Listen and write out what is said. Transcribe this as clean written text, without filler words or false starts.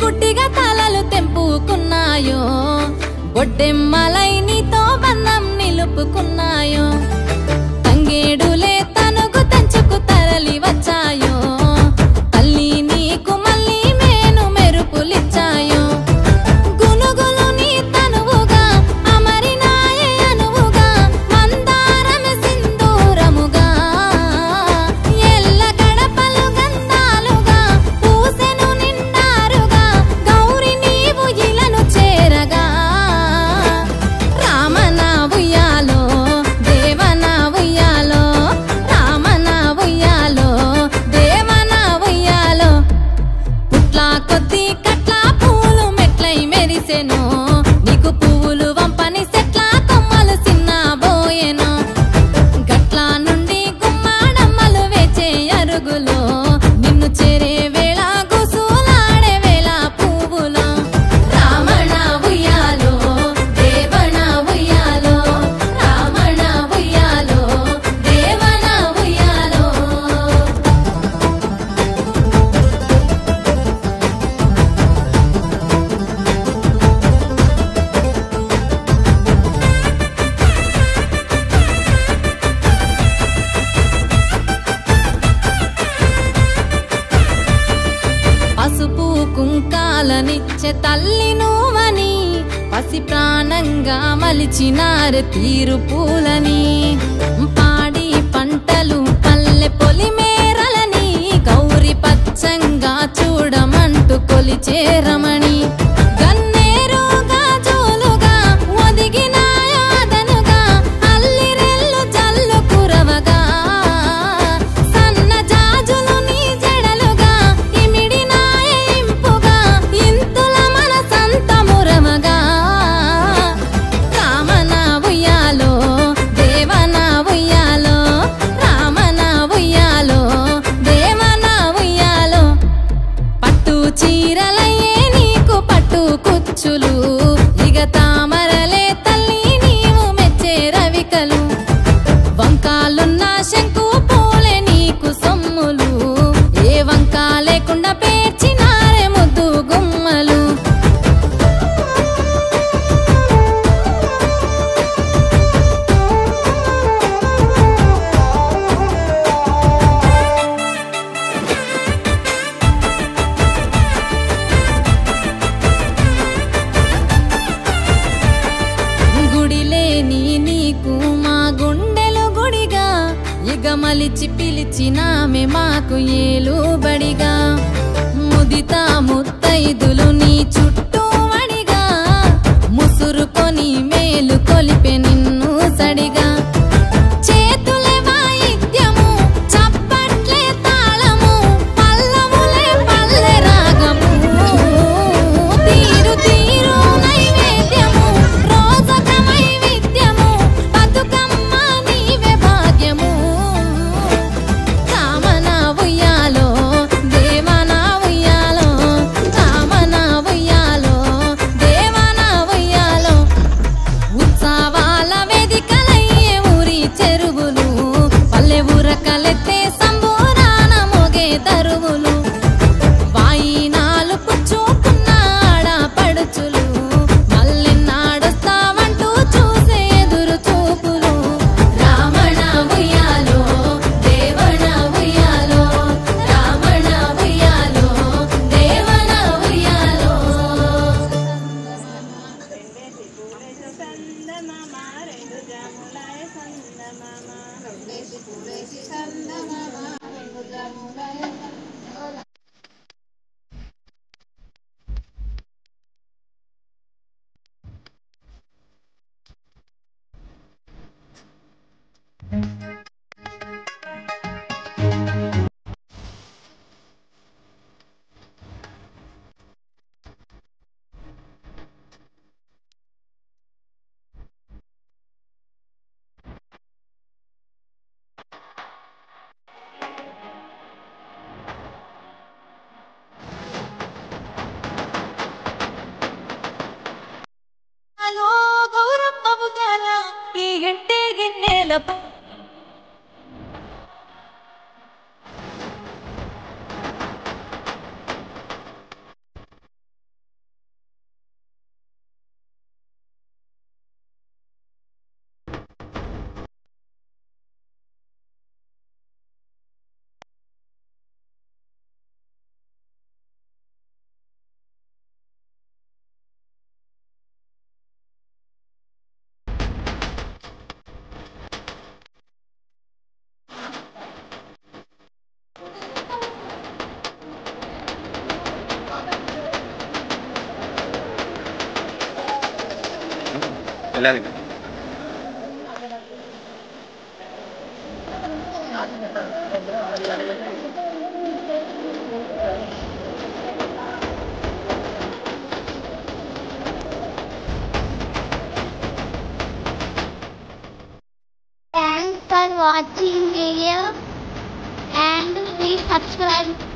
గుడ్డిగా తలలు తెంపుకున్నాయో గొడ్డెమ్మలై నీతో బంధం నిలుపుకున్నాయో తంగేడులే తనుగు తెంచుకు తరలి వచ్చాయో తల్లి నీకు మళ్ళీ మేను మెరుపులిచ్చాయో గునుగులు నీ తనువుగా అమరినాయే అనువుగా మందారమే సింధూరముగా ఎల్ల గడపలు గంధాలుగా పూసెను నిండారుగా గౌరి నీవు ఇలను చేరగా రామన ఉయ్యాలో దేవన ఉయ్యాలో రామన ఉయ్యాలో దేవన ఉయ్యాలో పుట్ల కొద్ది కట్ల పూలు మెట్లై మెరిసెను నీకు పువ్వులు వంపని సెట్ల కొమ్మలు సిన్నబోయెను గట్ల నుండి గుమ్మాడమ్మలు వేచే అరుగులో నిన్ను చేరే వేళ గుసూలాడే వేళ పువ్వులో రామణ ఉయ్యాలో దేవన ఉయ్యాలో రామణ ఉయ్యాలో దేవన ఉయ్యాలో పసుపు కుంకాలనిచ్చే తల్లి నువ్వని పసి ప్రాణంగా మలిచినారు తీరు పూలని పాడి పంటలు పల్లె పొలిమేరలని గౌరి పచ్చంగా చూడమంటూ కొలిచేరమణి గన్నేరు గాజులుగా ఒదిగినాయో అదనుగా అల్లిరెల్లు జల్లు కురవగా సన్న జాజులు నీ జడలుగా ఇమిడినాయే ఇంపుగా ఇంతుల మనసంత మురమగా రామన ఉయ్యాలో దేవన ఉయ్యాలో రామన ఉయ్యాలో దేవన ఉయ్యాలో పట్టు చీరలయ్యే నీకు పట్టు కుచ్చులు ఇగ తామరలే తల్లి నీవు మెచ్చే రవికలు వంకాలున్న శంకు పూలే నీకు సొమ్ములు ఏ వంక లేకుండా పేర్చినారే ముద్దు గుమ్మలు గుడిలేని నీకు మా గుండెలు గుడిగా ఇగ మలిచి పిలిచినామె మాకు ఏలుబడిగా ముదిత ముత్తైదులు నీ చుట్టూ వడిగా ముసురుకొని మేలు కొలిపె నిన్ను సడిగా చేతులే వాయిద్యము చప్పట్లే తాళము పల్లవులే పల్లె రాగము తీరు తీరు నైవేద్యము రోజకమై విద్యము బతుకమ్మ నీవే భాగ్యము రామన ఉయ్యాలో దేవన ఉయ్యాలో రామన ఉయ్యాలో దేవన ఉయ్యాలో ఉత్సవాల వేదికలయ్యే ఊరి చెరువులు పల్లె ఊరకలెత్తే సంబూరాన మోగే దరువులు వాయినాలు పుచ్చుకున్న ఆడపడుచులు మల్లెన్నాడుస్తావంటూ చూసే ఎదురు చూపులు రామణ ఉయ్యాలో దేవన ఉయ్యాలో రామణ ఉయ్యాలో దేవన ఉయ్యాలో వెళ్ళాలి. Thanks for watching video and please subscribe.